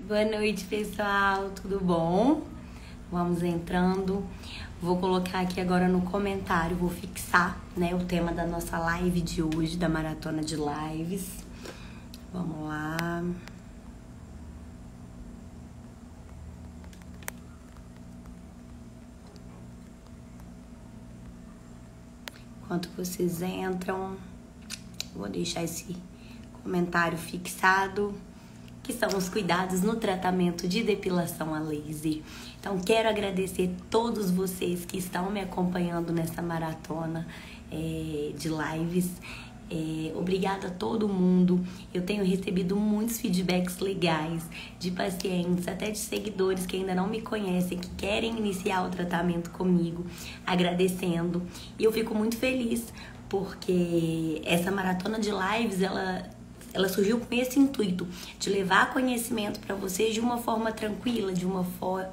Boa noite, pessoal, tudo bom? Vamos entrando. Vou colocar aqui agora no comentário, vou fixar, né, o tema da nossa live de hoje, da maratona de lives. Vamos lá. Enquanto vocês entram, vou deixar esse comentário fixado, que são os cuidados no tratamento de depilação a laser. Então, quero agradecer a todos vocês que estão me acompanhando nessa maratona de lives. Obrigada a todo mundo. Eu tenho recebido muitos feedbacks legais de pacientes, até de seguidores que ainda não me conhecem, que querem iniciar o tratamento comigo, agradecendo. E eu fico muito feliz, porque essa maratona de lives, ela surgiu com esse intuito de levar conhecimento para vocês de uma forma tranquila, de uma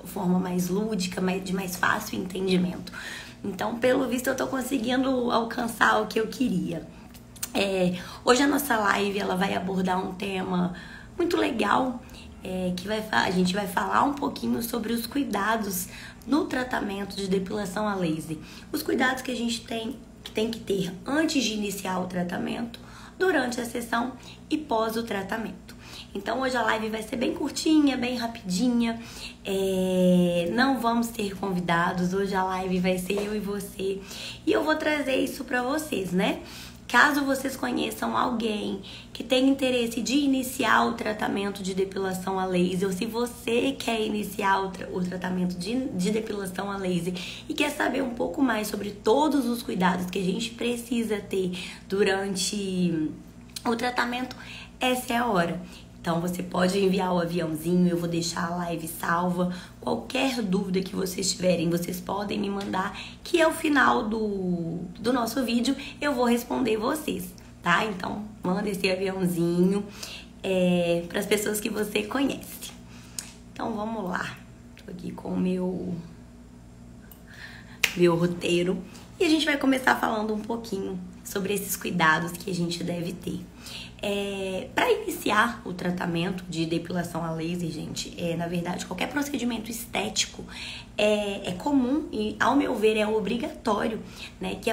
forma mais lúdica, de mais fácil entendimento. Então, pelo visto, eu tô conseguindo alcançar o que eu queria. Hoje a nossa live ela vai abordar um tema muito legal, a gente vai falar um pouquinho sobre os cuidados no tratamento de depilação a laser. Os cuidados que a gente tem que ter antes de iniciar o tratamento, durante a sessão e pós o tratamento. Então hoje a live vai ser bem curtinha, bem rapidinha, não vamos ter convidados, hoje a live vai ser eu e você, e eu vou trazer isso para vocês, né? Caso vocês conheçam alguém que tem interesse de iniciar o tratamento de depilação a laser, ou se você quer iniciar o tratamento de depilação a laser e quer saber um pouco mais sobre todos os cuidados que a gente precisa ter durante o tratamento, essa é a hora. Então você pode enviar o aviãozinho, eu vou deixar a live salva. Qualquer dúvida que vocês tiverem, vocês podem me mandar, que ao final do nosso vídeo eu vou responder vocês, tá? Então manda esse aviãozinho para as pessoas que você conhece. Então vamos lá, tô aqui com o meu roteiro e a gente vai começar falando um pouquinho sobre esses cuidados que a gente deve ter. Para iniciar o tratamento de depilação a laser, gente, na verdade, qualquer procedimento estético é comum e, ao meu ver, é obrigatório, né, que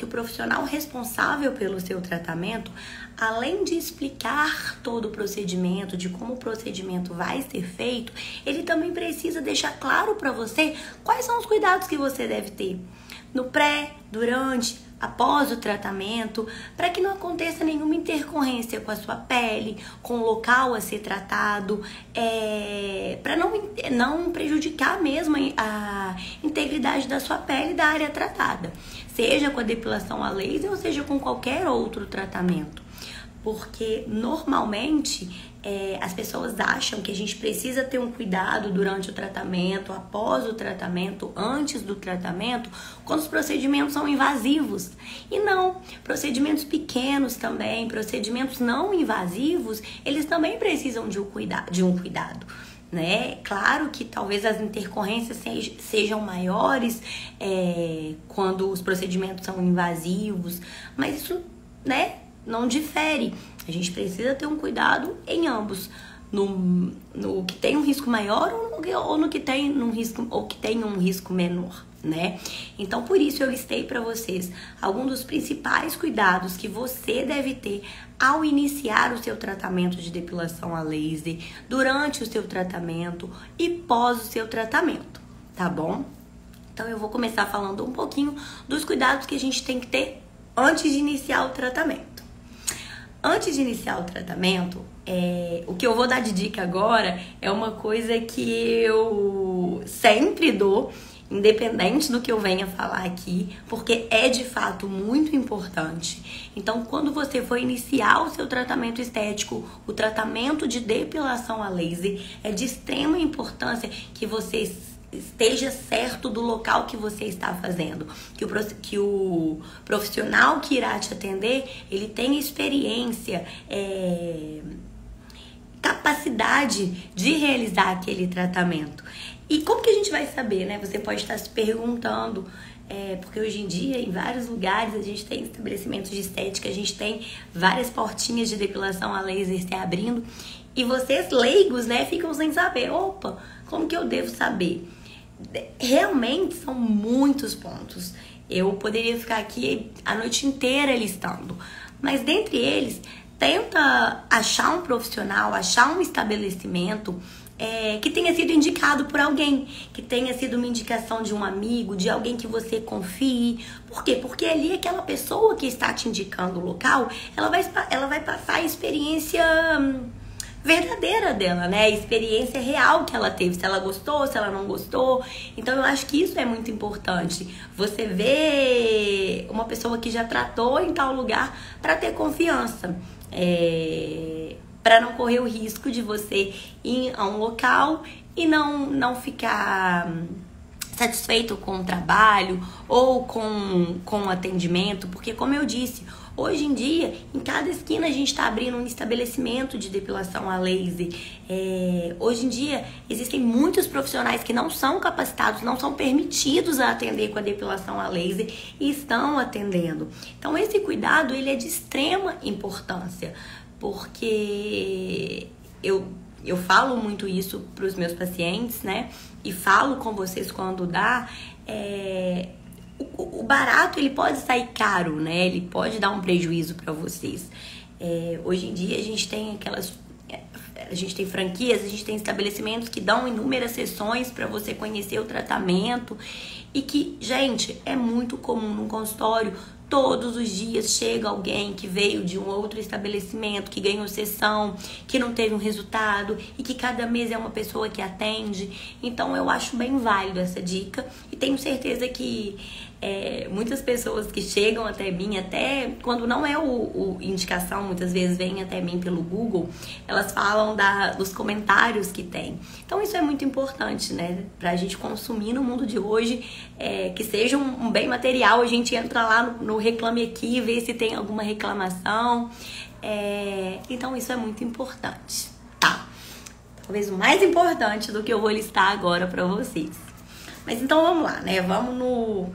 o profissional responsável pelo seu tratamento, além de explicar todo o procedimento, de como o procedimento vai ser feito, ele também precisa deixar claro para você quais são os cuidados que você deve ter no pré, durante, após o tratamento, para que não aconteça nenhuma intercorrência com a sua pele, com o local a ser tratado, para não prejudicar mesmo a integridade da sua pele e da área tratada, seja com a depilação a laser ou seja com qualquer outro tratamento. Porque normalmente as pessoas acham que a gente precisa ter um cuidado durante o tratamento, após o tratamento, antes do tratamento, quando os procedimentos são invasivos. E não, procedimentos pequenos também, procedimentos não invasivos, eles também precisam de um cuidado. Né? Claro que talvez as intercorrências sejam maiores quando os procedimentos são invasivos, mas isso, né, não difere. A gente precisa ter um cuidado em ambos, no que tem um risco maior ou no que tem um risco menor, né? Então, por isso eu listei para vocês alguns dos principais cuidados que você deve ter ao iniciar o seu tratamento de depilação a laser, durante o seu tratamento e pós o seu tratamento, tá bom? Então, eu vou começar falando um pouquinho dos cuidados que a gente tem que ter antes de iniciar o tratamento. Antes de iniciar o tratamento, o que eu vou dar de dica agora é uma coisa que eu sempre dou, independente do que eu venha falar aqui, porque é de fato muito importante. Então, quando você for iniciar o seu tratamento estético, o tratamento de depilação a laser, é de extrema importância que você esteja certo do local que você está fazendo, que o profissional que irá te atender, ele tenha experiência, capacidade de realizar aquele tratamento. E como que a gente vai saber, né? Você pode estar se perguntando, porque hoje em dia, em vários lugares, a gente tem estabelecimentos de estética, a gente tem várias portinhas de depilação a laser se abrindo. E vocês leigos, né, ficam sem saber. Opa, como que eu devo saber? Realmente são muitos pontos. Eu poderia ficar aqui a noite inteira listando. Mas dentre eles, tenta achar um profissional, achar um estabelecimento que tenha sido indicado por alguém, que tenha sido uma indicação de um amigo, de alguém que você confie. Por quê? Porque ali aquela pessoa que está te indicando o local, ela vai passar a experiência verdadeira dela, né? A experiência real que ela teve, se ela gostou, se ela não gostou. Então eu acho que isso é muito importante. Você vê uma pessoa que já tratou em tal lugar para ter confiança. Para não correr o risco de você ir a um local e não ficar satisfeito com o trabalho ou com o atendimento, porque como eu disse, hoje em dia, em cada esquina a gente está abrindo um estabelecimento de depilação a laser. Hoje em dia, existem muitos profissionais que não são capacitados, não são permitidos a atender com a depilação a laser e estão atendendo. Então, esse cuidado ele é de extrema importância, porque eu falo muito isso para os meus pacientes, né? E falo com vocês quando dá. O barato ele pode sair caro, né? Ele pode dar um prejuízo para vocês. Hoje em dia a gente tem franquias, a gente tem estabelecimentos que dão inúmeras sessões para você conhecer o tratamento e que, gente, é muito comum no consultório. Todos os dias chega alguém que veio de um outro estabelecimento, que ganhou sessão, que não teve um resultado e que cada mês é uma pessoa que atende. Então eu acho bem válido essa dica e tenho certeza que muitas pessoas que chegam até mim, até quando não é o indicação, muitas vezes vêm até mim pelo Google, elas falam dos comentários que tem. Então isso é muito importante, né? Pra gente consumir no mundo de hoje, que seja um bem material, a gente entra lá no Reclame Aqui, vê se tem alguma reclamação. Então isso é muito importante, tá? Talvez o mais importante do que eu vou listar agora pra vocês. Mas então vamos lá, né? Vamos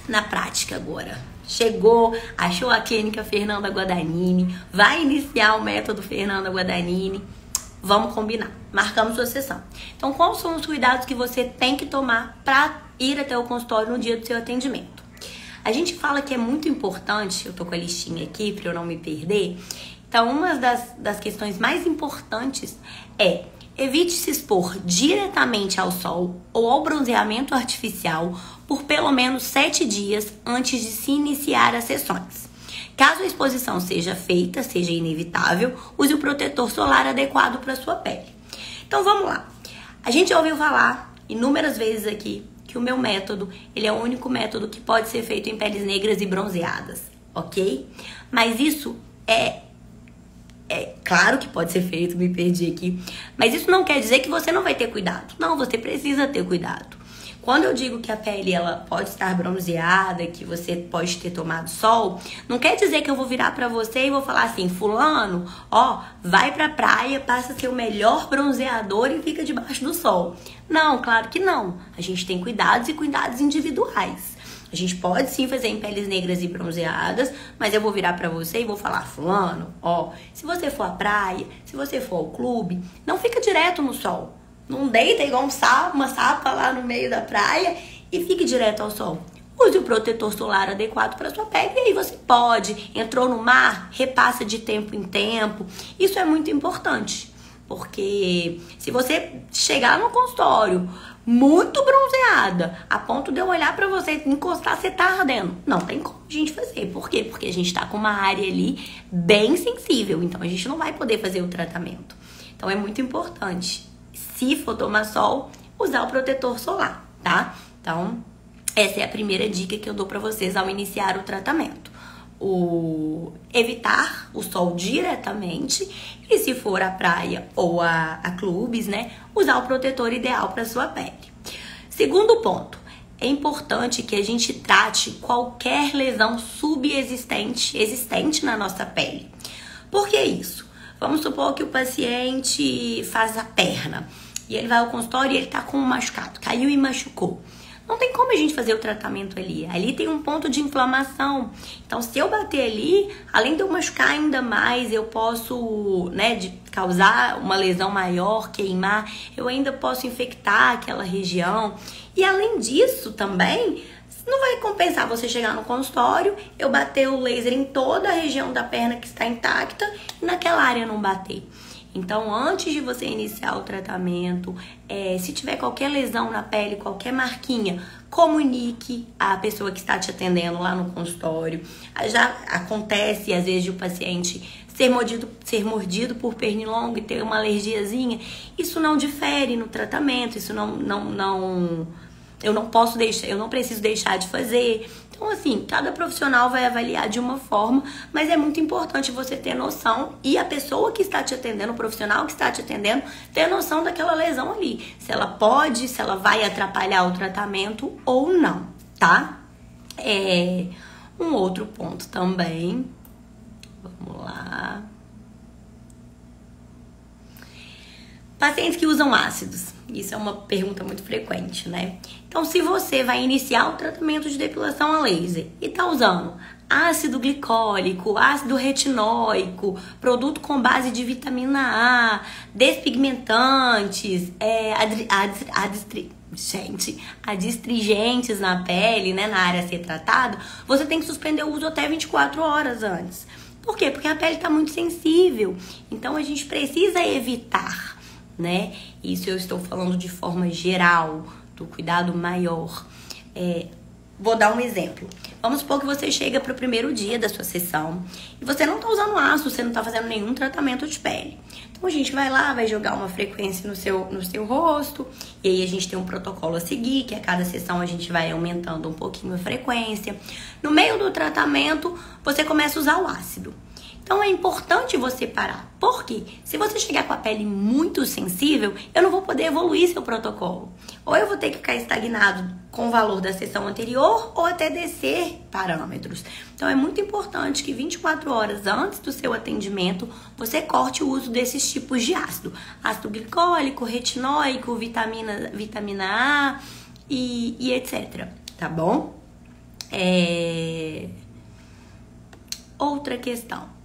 na prática agora. Chegou, achou a clínica Fernanda Guadagnini, vai iniciar o método Fernanda Guadagnini. Vamos combinar. Marcamos sua sessão. Então, quais são os cuidados que você tem que tomar para ir até o consultório no dia do seu atendimento? A gente fala que é muito importante, eu tô com a listinha aqui para eu não me perder. Então, uma das questões mais importantes é: evite se expor diretamente ao sol ou ao bronzeamento artificial por pelo menos 7 dias antes de se iniciar as sessões. Caso a exposição seja inevitável, use o protetor solar adequado para sua pele. Então vamos lá. A gente já ouviu falar inúmeras vezes aqui que o meu método, ele é o único método que pode ser feito em peles negras e bronzeadas, ok? Mas isso é claro que pode ser feito, me perdi aqui. Mas isso não quer dizer que você não vai ter cuidado. Não, você precisa ter cuidado. Quando eu digo que a pele ela pode estar bronzeada, que você pode ter tomado sol, não quer dizer que eu vou virar pra você e vou falar assim: fulano, ó, vai pra praia, passa seu melhor bronzeador e fica debaixo do sol. Não, claro que não. A gente tem cuidados e cuidados individuais. A gente pode sim fazer em peles negras e bronzeadas, mas eu vou virar pra você e vou falar: fulano, ó, se você for à praia, se você for ao clube, não fica direto no sol. Não deita igual uma sapa lá no meio da praia e fique direto ao sol. Use o protetor solar adequado para sua pele e aí você pode. Entrou no mar, repassa de tempo em tempo. Isso é muito importante, porque se você chegar no consultório muito bronzeada, a ponto de eu olhar pra você, encostar, você tá ardendo. Não tem como a gente fazer. Por quê? Porque a gente tá com uma área ali bem sensível, então a gente não vai poder fazer o tratamento. Então é muito importante, se for tomar sol, usar o protetor solar, tá? Então, essa é a primeira dica que eu dou pra vocês ao iniciar o tratamento. Evitar o sol diretamente e, se for à praia ou a clubes, né, usar o protetor ideal para sua pele. Segundo ponto, é importante que a gente trate qualquer lesão existente na nossa pele. Por que isso? Vamos supor que o paciente faz a perna e ele vai ao consultório e ele tá com um machucado, caiu e machucou. não tem como a gente fazer o tratamento ali. Ali tem um ponto de inflamação. Então, se eu bater ali, além de eu machucar ainda mais, eu posso, né, de causar uma lesão maior, queimar, eu ainda posso infectar aquela região. E além disso também, não vai compensar você chegar no consultório, eu bater o laser em toda a região da perna que está intacta e naquela área não bater. Então, antes de você iniciar o tratamento, se tiver qualquer lesão na pele, qualquer marquinha, comunique a pessoa que está te atendendo lá no consultório. Já acontece, às vezes, de o paciente ser mordido por pernilongo e ter uma alergiazinha. Isso não difere no tratamento, isso eu não preciso deixar de fazer. Então, assim, cada profissional vai avaliar de uma forma, mas é muito importante você ter noção e a pessoa que está te atendendo, o profissional que está te atendendo, ter noção daquela lesão ali. Se ela pode, se ela vai atrapalhar o tratamento ou não, tá? Um outro ponto também. Vamos lá. Pacientes que usam ácidos. Isso é uma pergunta muito frequente, né? Então, se você vai iniciar o tratamento de depilação a laser e tá usando ácido glicólico, ácido retinóico, produto com base de vitamina A, despigmentantes, adstringentes na pele, né, na área a ser tratada, você tem que suspender o uso até 24 horas antes. Por quê? Porque a pele está muito sensível. Então, a gente precisa evitar, né? Isso eu estou falando de forma geral, do cuidado maior. Vou dar um exemplo. Vamos supor que você chega para o primeiro dia da sua sessão e você não está usando ácido, você não está fazendo nenhum tratamento de pele. Então a gente vai lá, vai jogar uma frequência no seu rosto, e aí a gente tem um protocolo a seguir, que a cada sessão a gente vai aumentando um pouquinho a frequência. No meio do tratamento, você começa a usar o ácido. Então é importante você parar. Por quê? Se você chegar com a pele muito sensível, eu não vou poder evoluir seu protocolo. Ou eu vou ter que ficar estagnado com o valor da sessão anterior ou até descer parâmetros. Então é muito importante que 24 horas antes do seu atendimento, você corte o uso desses tipos de ácido. Ácido glicólico, retinóico, vitamina A e etc. Tá bom? Outra questão.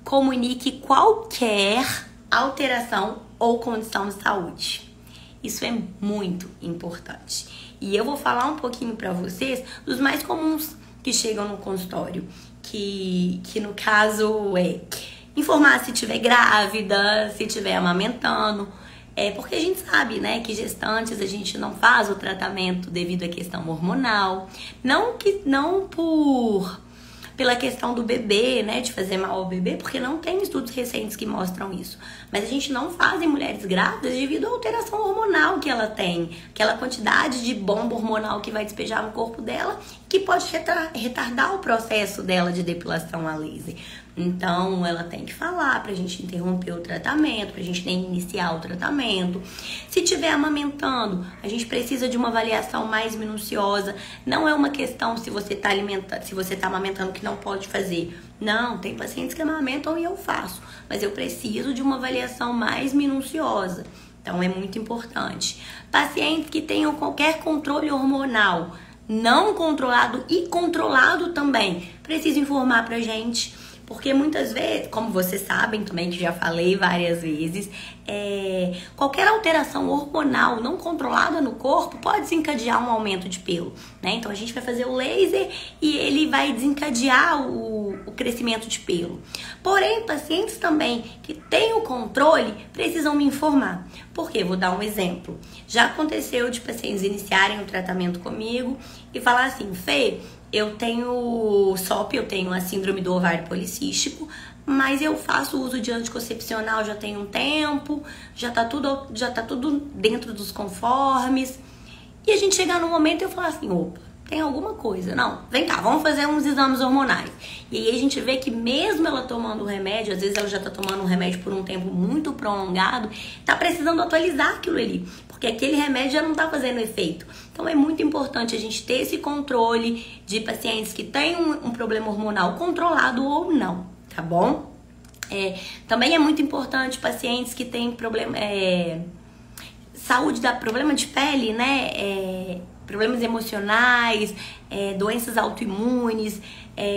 Comunique qualquer alteração ou condição de saúde. Isso é muito importante. E eu vou falar um pouquinho para vocês dos mais comuns que chegam no consultório. Que no caso informar se estiver grávida, se estiver amamentando. Porque a gente sabe, né, que gestantes a gente não faz o tratamento devido à questão hormonal. Não pela questão do bebê, né, de fazer mal ao bebê, porque não tem estudos recentes que mostram isso. Mas a gente não faz em mulheres grávidas devido à alteração hormonal que ela tem, aquela quantidade de bomba hormonal que vai despejar no corpo dela, que pode retardar o processo dela de depilação a laser. Então, ela tem que falar pra gente interromper o tratamento, pra gente nem iniciar o tratamento. Se estiver amamentando, a gente precisa de uma avaliação mais minuciosa. Não é uma questão se você tá amamentando que não pode fazer. Não, tem pacientes que amamentam e eu faço. Mas eu preciso de uma avaliação mais minuciosa. Então, é muito importante. Pacientes que tenham qualquer controle hormonal não controlado e controlado também, precisa informar pra gente. Porque muitas vezes, como vocês sabem também, que já falei várias vezes, qualquer alteração hormonal não controlada no corpo pode desencadear um aumento de pelo, né? Então a gente vai fazer o laser e ele vai desencadear o crescimento de pelo. Porém, pacientes também que têm o controle precisam me informar. Por quê? Vou dar um exemplo. Já aconteceu de pacientes iniciarem o tratamento comigo e falar assim: Fê, eu tenho SOP, eu tenho a síndrome do ovário policístico, mas eu faço uso de anticoncepcional já tem um tempo, já tá tudo dentro dos conformes. E a gente chegar num momento e eu falar assim: opa, tem alguma coisa. Não, vem cá, vamos fazer uns exames hormonais. E aí a gente vê que mesmo ela tomando o remédio, às vezes ela já tá tomando um remédio por um tempo muito prolongado, tá precisando atualizar aquilo ali, porque aquele remédio já não tá fazendo efeito. Então é muito importante a gente ter esse controle de pacientes que têm um problema hormonal controlado ou não, tá bom? Também é muito importante pacientes que têm problema de pele, né? problemas emocionais, doenças autoimunes.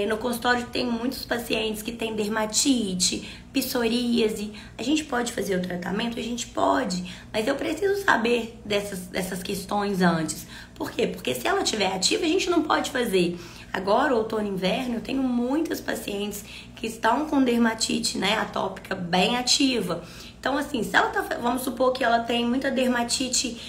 No consultório tem muitos pacientes que têm dermatite, psoríase. A gente pode fazer o tratamento? A gente pode, mas eu preciso saber dessas questões antes. Por quê? Porque se ela estiver ativa, a gente não pode fazer. Agora, outono e inverno, eu tenho muitas pacientes que estão com dermatite, né, atópica bem ativa. Então, assim, se ela vamos supor que ela tem muita dermatite,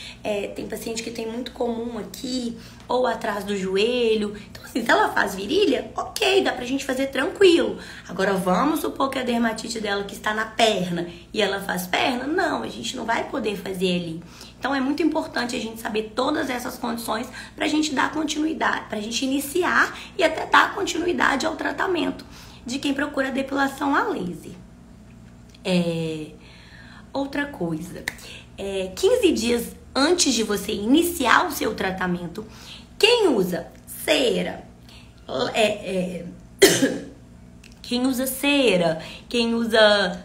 tem paciente que tem muito comum aqui, ou atrás do joelho. Então, assim, se ela faz virilha, ok, dá pra gente fazer tranquilo. Agora, vamos supor que a dermatite dela que está na perna e ela faz perna, não, a gente não vai poder fazer ali. Então, é muito importante a gente saber todas essas condições pra gente dar continuidade, pra gente iniciar e até dar continuidade ao tratamento de quem procura depilação a laser. Outra coisa, 15 dias antes de você iniciar o seu tratamento, quem usa cera, quem usa cera, quem usa...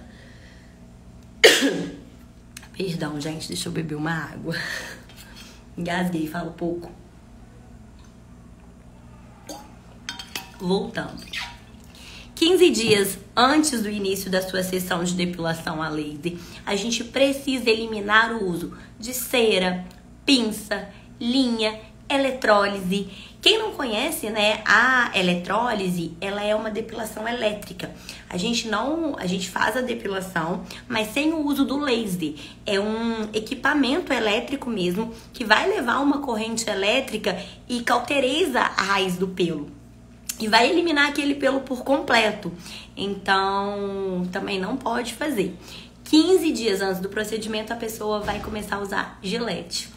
Perdão, gente, deixa eu beber uma água. Engasguei, falo pouco. Voltando. 15 dias antes do início da sua sessão de depilação a laser, a gente precisa eliminar o uso de cera, pinça, linha, eletrólise. Quem não conhece, né, a eletrólise, ela é uma depilação elétrica. A gente faz a depilação, mas sem o uso do laser. É um equipamento elétrico mesmo que vai levar uma corrente elétrica e cauteriza a raiz do pelo. E vai eliminar aquele pelo por completo. Então, também não pode fazer. 15 dias antes do procedimento, a pessoa vai começar a usar gilete.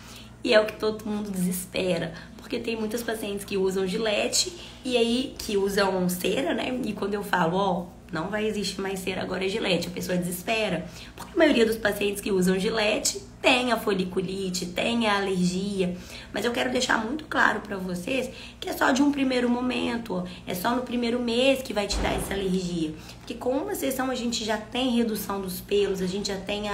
E é o que todo mundo desespera. Porque tem muitas pacientes que usam gilete e aí que usam cera, né? E quando eu falo, não vai existir mais cera, agora é gilete, a pessoa desespera. Porque a maioria dos pacientes que usam gilete tem a foliculite, tem a alergia. Mas eu quero deixar muito claro pra vocês que é só de um primeiro momento, é só no primeiro mês que vai te dar essa alergia. Porque com uma sessão a gente já tem redução dos pelos, a gente já tem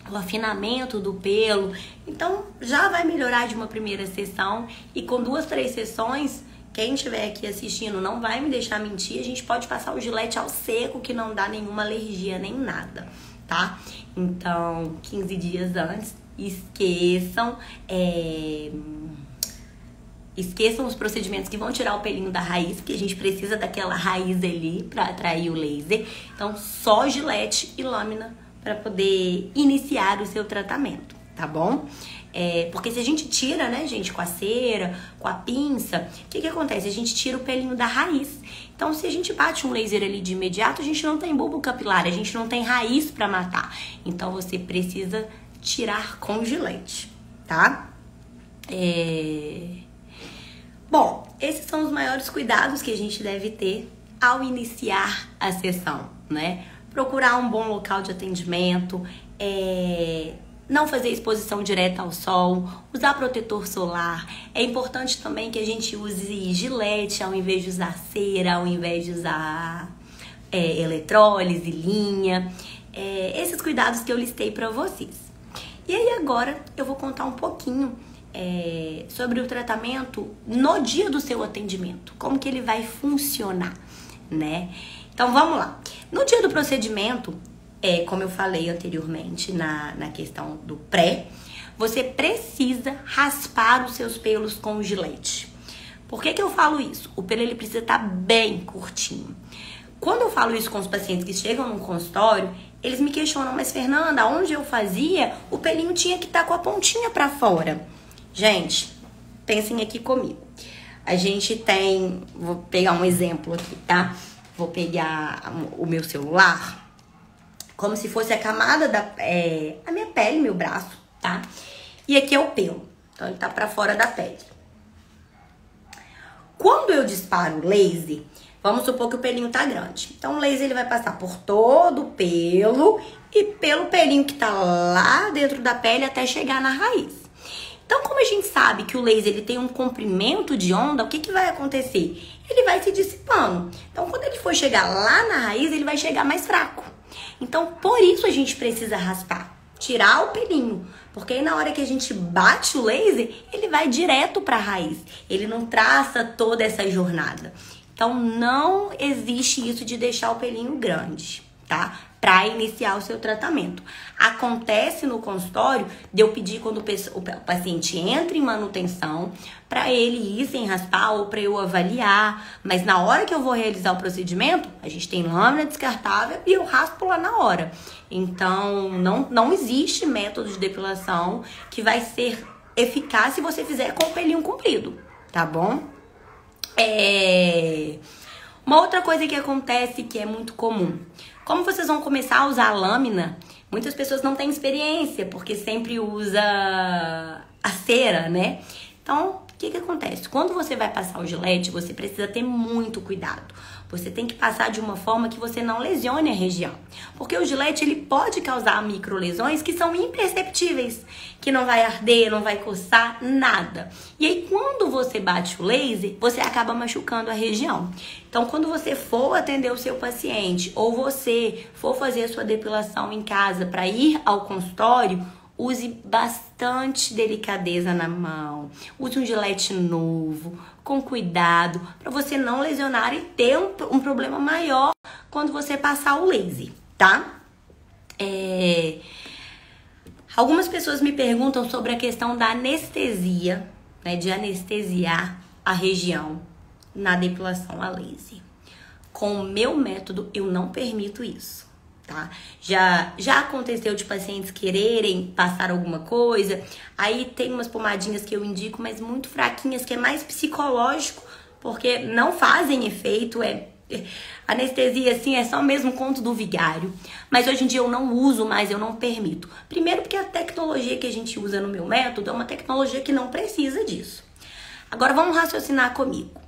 o afinamento do pelo. Então já vai melhorar de uma primeira sessão. E com 2, 3 sessões, quem estiver aqui assistindo não vai me deixar mentir, a gente pode passar o gilete ao seco, que não dá nenhuma alergia nem nada, tá? Então, 15 dias antes, esqueçam os procedimentos que vão tirar o pelinho da raiz, porque a gente precisa daquela raiz ali pra atrair o laser. Então, só gilete e lâmina para poder iniciar o seu tratamento, tá bom? Porque se a gente tira, né, gente, com a cera, com a pinça, o que acontece? A gente tira o pelinho da raiz. Então, se a gente bate um laser ali de imediato, a gente não tem bulbo capilar, a gente não tem raiz para matar. Então, você precisa tirar com gilete, tá? Bom, esses são os maiores cuidados que a gente deve ter ao iniciar a sessão, né? Procurar um bom local de atendimento, não fazer exposição direta ao sol, usar protetor solar. É importante também que a gente use gilete ao invés de usar cera, ao invés de usar eletrólise, linha. Esses cuidados que eu listei para vocês. E aí agora eu vou contar um pouquinho sobre o tratamento no dia do seu atendimento. Como que ele vai funcionar, né? Então vamos lá. No dia do procedimento, como eu falei anteriormente na questão do pré, você precisa raspar os seus pelos com o gilete. Por que eu falo isso? O pelo ele precisa estar bem curtinho. Quando eu falo isso com os pacientes que chegam no consultório, eles me questionam, mas Fernanda, onde eu fazia, o pelinho tinha que estar com a pontinha pra fora. Gente, pensem aqui comigo. A gente tem, vou pegar um exemplo aqui, tá? Vou pegar o meu celular, como se fosse a camada a minha pele, meu braço, tá? E aqui é o pelo, então ele tá pra fora da pele. Quando eu disparo o laser, vamos supor que o pelinho tá grande. Então o laser ele vai passar por todo o pelo e pelo pelinho que tá lá dentro da pele até chegar na raiz. Então, como a gente sabe que o laser ele tem um comprimento de onda, o que vai acontecer? Ele vai se dissipando. Então, quando ele for chegar lá na raiz, ele vai chegar mais fraco. Então, por isso a gente precisa raspar. tirar o pelinho. Porque aí na hora que a gente bate o laser, ele vai direto para a raiz. Ele não traça toda essa jornada. Então não existe isso de deixar o pelinho grande, tá? Para iniciar o seu tratamento. Acontece no consultório de eu pedir quando o paciente entra em manutenção para ele ir sem raspar ou para eu avaliar, mas na hora que eu vou realizar o procedimento, a gente tem lâmina descartável e eu raspo lá na hora. Então não existe método de depilação que vai ser eficaz se você fizer com o pelinho comprido, tá bom? Uma outra coisa que acontece que é muito comum. Como vocês vão começar a usar a lâmina, muitas pessoas não têm experiência, porque sempre usa a cera, né? Então, o que acontece? Quando você vai passar o gilete, você precisa ter muito cuidado. Você tem que passar de uma forma que você não lesione a região. Porque o gilete, ele pode causar microlesões que são imperceptíveis, que não vai arder, não vai coçar, nada. E aí, quando você bate o laser, você acaba machucando a região. Então, quando você for atender o seu paciente ou você for fazer a sua depilação em casa para ir ao consultório, use bastante delicadeza na mão. Use um gilete novo, com cuidado, para você não lesionar e ter um problema maior quando você passar o laser, tá? Algumas pessoas me perguntam sobre a questão da anestesia, né? De anestesiar a região na depilação a laser. Com o meu método, eu não permito isso. Tá? Já aconteceu de pacientes quererem passar alguma coisa, aí tem umas pomadinhas que eu indico, mas muito fraquinhas, que é mais psicológico, porque não fazem efeito, anestesia assim, é só mesmo conto do vigário, mas hoje em dia eu não uso mais, eu não permito. Primeiro porque a tecnologia que a gente usa no meu método é uma tecnologia que não precisa disso. Agora vamos raciocinar comigo.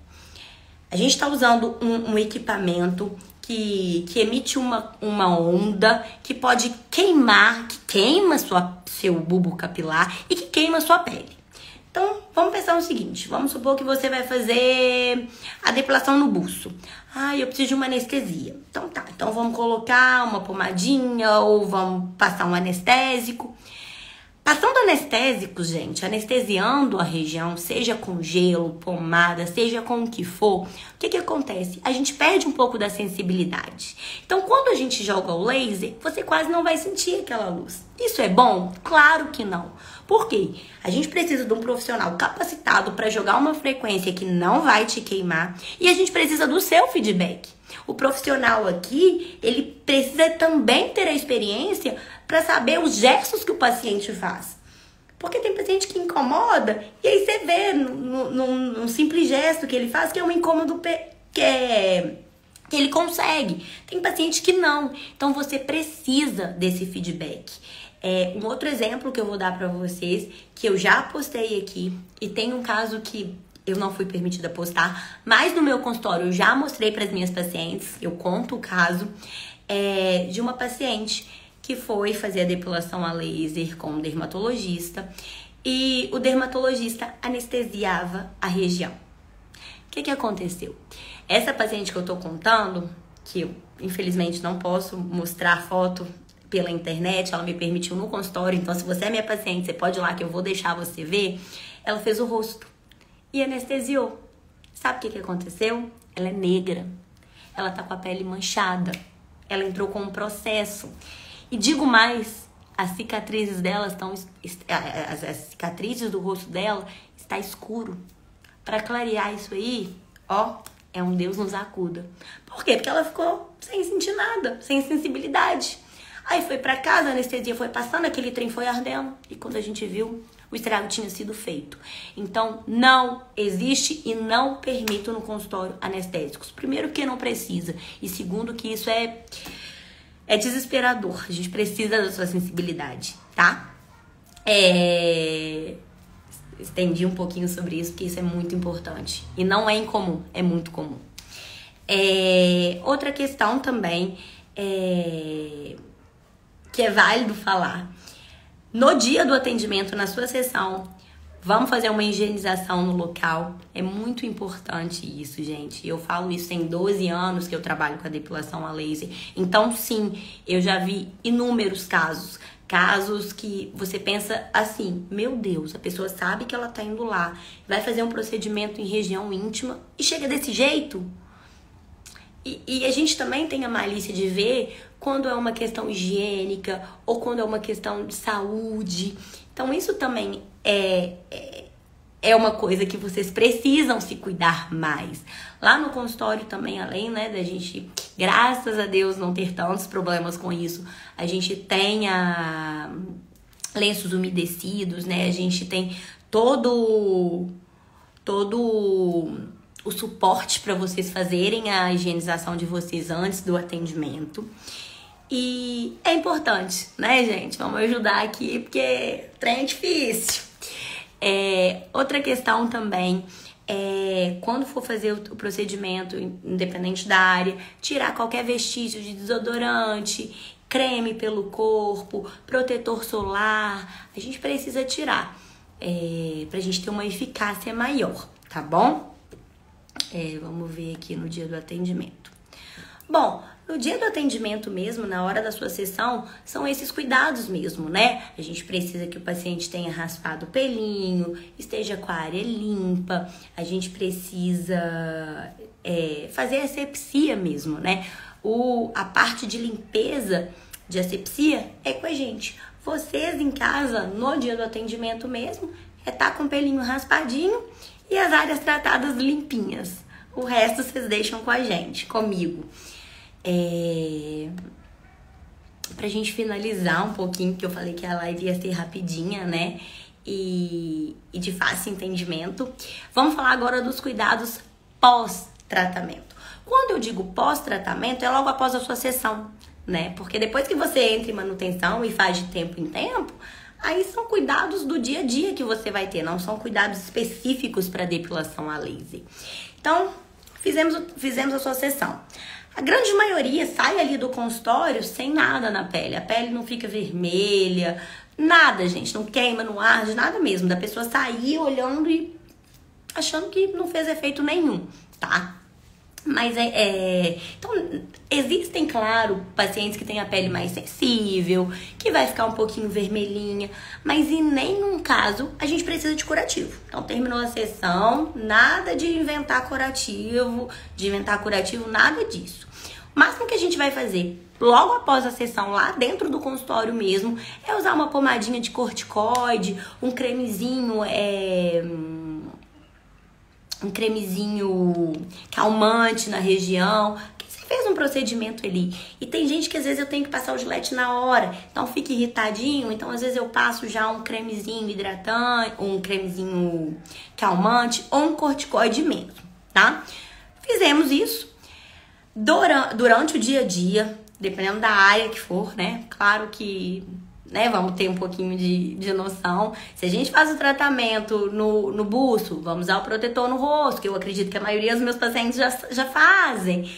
A gente está usando um equipamento que emite uma onda que pode queimar, que queima seu bulbo capilar e que queima sua pele. Então, vamos pensar no seguinte, vamos supor que você vai fazer a depilação no buço. Eu preciso de uma anestesia. Então tá, então vamos colocar uma pomadinha ou vamos passar um anestésico. Passando anestésicos, gente, anestesiando a região, seja com gelo, pomada, seja com o que for, o que acontece? A gente perde um pouco da sensibilidade. Então, quando a gente joga o laser, você quase não vai sentir aquela luz. Isso é bom? Claro que não. Por quê? A gente precisa de um profissional capacitado para jogar uma frequência que não vai te queimar e a gente precisa do seu feedback. O profissional aqui, ele precisa também ter a experiência para saber os gestos que o paciente faz. Porque tem paciente que incomoda e aí você vê num simples gesto que ele faz que é um incômodo que ele consegue. Tem paciente que não. Então você precisa desse feedback. Um outro exemplo que eu vou dar para vocês, que eu já postei aqui, e tem um caso que eu não fui permitida postar, mas no meu consultório eu já mostrei para as minhas pacientes, eu conto o caso, de uma paciente que foi fazer a depilação a laser com um dermatologista e o dermatologista anestesiava a região. O que aconteceu? Essa paciente que eu tô contando, que eu infelizmente não posso mostrar foto pela internet, ela me permitiu no consultório, então se você é minha paciente, você pode ir lá que eu vou deixar você ver, ela fez o rosto e anestesiou. Sabe o que aconteceu? Ela é negra, ela tá com a pele manchada, ela entrou com um processo. E digo mais, as cicatrizes dela estão, as cicatrizes do rosto dela está escuro. Para clarear isso aí, é um Deus nos acuda. Por quê? Porque ela ficou sem sentir nada, sem sensibilidade. Aí foi para casa, a anestesia foi passando, aquele trem foi ardendo. E quando a gente viu, o estrago tinha sido feito. Então, não existe e não permito no consultório anestésicos. Primeiro, que não precisa. E segundo, que isso é desesperador. A gente precisa da sua sensibilidade, tá? Estendi um pouquinho sobre isso, porque isso é muito importante. E não é incomum, é muito comum. Outra questão também que é válido falar. No dia do atendimento, na sua sessão, vamos fazer uma higienização no local. É muito importante isso, gente. Eu falo isso tem 12 anos que eu trabalho com a depilação a laser. Então, sim, eu já vi inúmeros casos Casos que você pensa assim, meu Deus, a pessoa sabe que ela tá indo lá, vai fazer um procedimento em região íntima e chega desse jeito. E a gente também tem a malícia de ver quando é uma questão higiênica ou quando é uma questão de saúde. Então isso também é uma coisa que vocês precisam se cuidar mais. Lá no consultório também, além, né, da gente, graças a Deus, não ter tantos problemas com isso, a gente tem lenços umedecidos, né, a gente tem todo o suporte para vocês fazerem a higienização de vocês antes do atendimento. E é importante, né, gente? Vamos ajudar aqui, porque trem é difícil. Outra questão também é quando for fazer o procedimento, independente da área, tirar qualquer vestígio de desodorante, creme pelo corpo, protetor solar. A gente precisa tirar pra gente ter uma eficácia maior, tá bom? Vamos ver aqui no dia do atendimento. Bom, no dia do atendimento mesmo, na hora da sua sessão, são esses cuidados mesmo, né? A gente precisa que o paciente tenha raspado o pelinho, esteja com a área limpa, a gente precisa fazer asepsia mesmo, né? A parte de limpeza de asepsia é com a gente. Vocês em casa, no dia do atendimento mesmo, tá com o pelinho raspadinho e as áreas tratadas limpinhas. O resto vocês deixam com a gente, comigo. Pra gente finalizar um pouquinho, que eu falei que a live ia ser rapidinha, né? E de fácil entendimento. Vamos falar agora dos cuidados pós-tratamento. Quando eu digo pós-tratamento, é logo após a sua sessão, né? Porque depois que você entra em manutenção e faz de tempo em tempo, aí são cuidados do dia a dia que você vai ter, não são cuidados específicos para depilação a laser. Então, fizemos a sua sessão. A grande maioria sai ali do consultório sem nada na pele. A pele não fica vermelha, nada, gente. Não queima, não arde, nada mesmo. Da pessoa sair olhando e achando que não fez efeito nenhum, tá? Mas então, existem, claro, pacientes que têm a pele mais sensível, que vai ficar um pouquinho vermelhinha, mas em nenhum caso a gente precisa de curativo. Então, terminou a sessão, nada de inventar curativo, nada disso. O máximo que a gente vai fazer logo após a sessão, lá dentro do consultório mesmo, é usar uma pomadinha de corticoide, um cremezinho calmante na região, que você fez um procedimento ali. E tem gente que às vezes eu tenho que passar o gilete na hora, então fica irritadinho, então às vezes eu passo já um cremezinho hidratante, um cremezinho calmante ou um corticoide mesmo, tá? Fizemos isso. Durante o dia a dia, dependendo da área que for, né? Claro que, né, vamos ter um pouquinho de noção. Se a gente faz o tratamento no buço, vamos usar o protetor no rosto, que eu acredito que a maioria dos meus pacientes já fazem.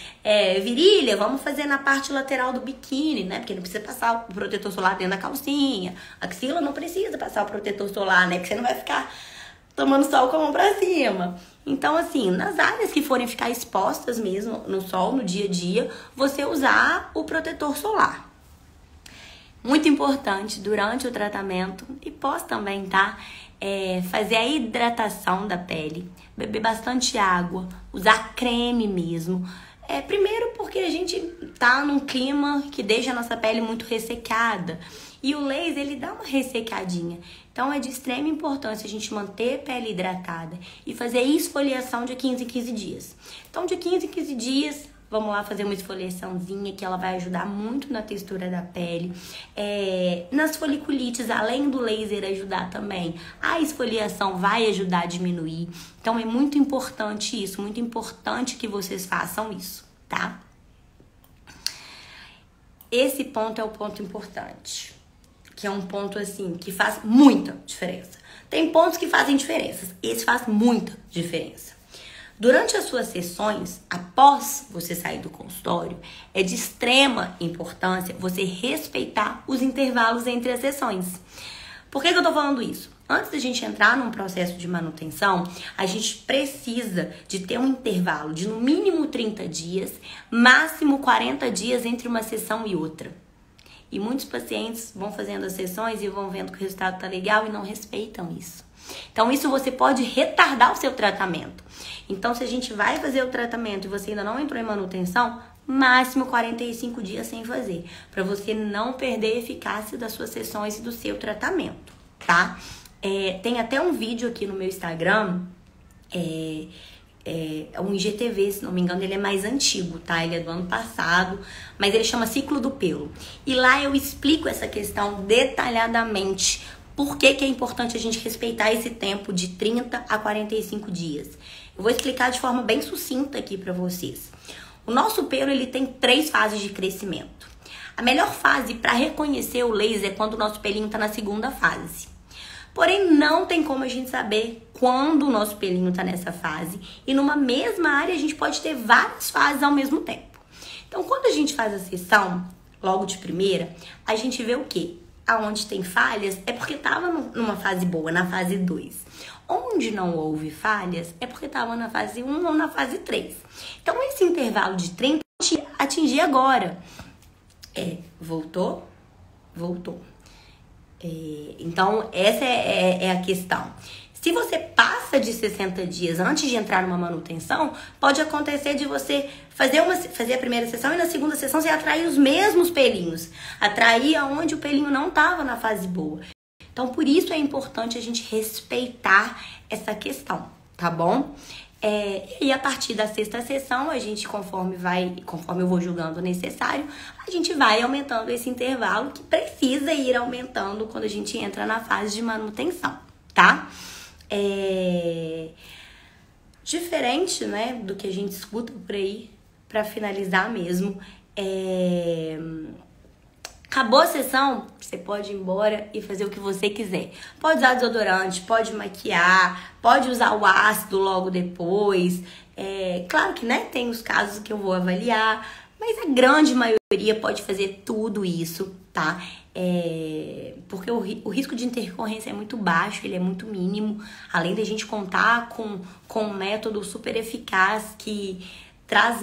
Virilha, vamos fazer na parte lateral do biquíni, né? Porque não precisa passar o protetor solar dentro da calcinha. Axila não precisa passar o protetor solar, né? Porque você não vai ficar tomando sol com a mão pra cima. Então, assim, nas áreas que forem ficar expostas mesmo no sol, no dia a dia, você usar o protetor solar. Muito importante durante o tratamento e pós também, tá? Fazer a hidratação da pele, beber bastante água, usar creme mesmo. Primeiro porque a gente tá num clima que deixa a nossa pele muito ressecada. E o laser, ele dá uma ressecadinha. Então, é de extrema importância a gente manter a pele hidratada e fazer esfoliação de 15 em 15 dias. Então, de 15 em 15 dias, vamos lá fazer uma esfoliaçãozinha que ela vai ajudar muito na textura da pele. Nas foliculites, além do laser ajudar também, a esfoliação vai ajudar a diminuir. Então, é muito importante isso, muito importante que vocês façam isso, tá? Esse ponto é o ponto importante, que é um ponto, assim, que faz muita diferença. Tem pontos que fazem diferença, esse faz muita diferença. Durante as suas sessões, após você sair do consultório, é de extrema importância você respeitar os intervalos entre as sessões. Por que eu tô falando isso? Antes da gente entrar num processo de manutenção, a gente precisa de ter um intervalo de no mínimo 30 dias, máximo 40 dias entre uma sessão e outra. E muitos pacientes vão fazendo as sessões e vão vendo que o resultado tá legal e não respeitam isso. Então, isso você pode retardar o seu tratamento. Então, se a gente vai fazer o tratamento e você ainda não entrou em manutenção, máximo 45 dias sem fazer, para você não perder a eficácia das suas sessões e do seu tratamento, tá? Tem até um vídeo aqui no meu Instagram, um IGTV, se não me engano, ele é mais antigo, tá? Ele é do ano passado, mas ele chama Ciclo do Pelo. E lá eu explico essa questão detalhadamente. Por que é importante a gente respeitar esse tempo de 30 a 45 dias? Eu vou explicar de forma bem sucinta aqui pra vocês. O nosso pelo, ele tem 3 fases de crescimento. A melhor fase para reconhecer o laser é quando o nosso pelinho tá na segunda fase. Porém, não tem como a gente saber quando o nosso pelinho tá nessa fase. E numa mesma área, a gente pode ter várias fases ao mesmo tempo. Então, quando a gente faz a sessão, logo de primeira, a gente vê o quê? Aonde tem falhas é porque estava numa fase boa, na fase 2. Onde não houve falhas é porque estava na fase 1 ou na fase 3. Então, esse intervalo de 30 atingir agora. Voltou. Então, essa é a questão. Se você passa de 60 dias antes de entrar numa manutenção, pode acontecer de você fazer a primeira sessão e na segunda sessão você atrair os mesmos pelinhos. Atrair aonde o pelinho não estava na fase boa. Então, por isso é importante a gente respeitar essa questão, tá bom? E a partir da 6ª sessão, a gente, conforme eu vou julgando necessário, a gente vai aumentando esse intervalo que precisa ir aumentando quando a gente entra na fase de manutenção, tá? Diferente, né, do que a gente escuta por aí, pra finalizar mesmo, acabou a sessão, você pode ir embora e fazer o que você quiser. Pode usar desodorante, pode maquiar, pode usar o ácido logo depois. Claro que, né, tem os casos que eu vou avaliar, mas a grande maioria pode fazer tudo isso, tá? Porque o risco de intercorrência é muito baixo, ele é muito mínimo. Além da gente contar com um método super eficaz que traz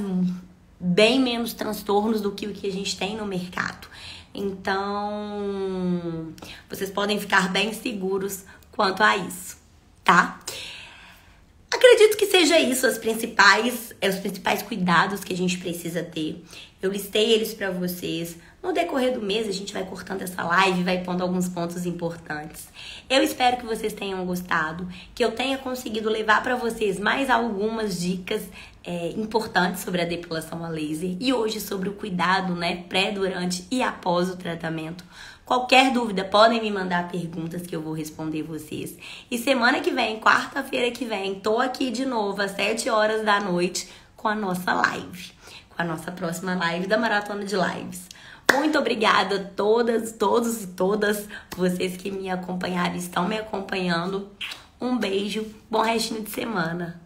bem menos transtornos do que o que a gente tem no mercado. Então, vocês podem ficar bem seguros quanto a isso, tá? Acredito que seja isso, os principais cuidados que a gente precisa ter. Eu listei eles pra vocês. No decorrer do mês, a gente vai cortando essa live, vai pondo alguns pontos importantes. Eu espero que vocês tenham gostado, que eu tenha conseguido levar pra vocês mais algumas dicas importantes sobre a depilação a laser e hoje sobre o cuidado, né, pré, durante e após o tratamento. Qualquer dúvida, podem me mandar perguntas que eu vou responder vocês. E semana que vem, quarta-feira que vem, tô aqui de novo às 7 horas da noite com a nossa live, com a nossa próxima live da Maratona de Lives. Muito obrigada a todos e todas vocês que me acompanharam e estão me acompanhando. Um beijo, bom restinho de semana.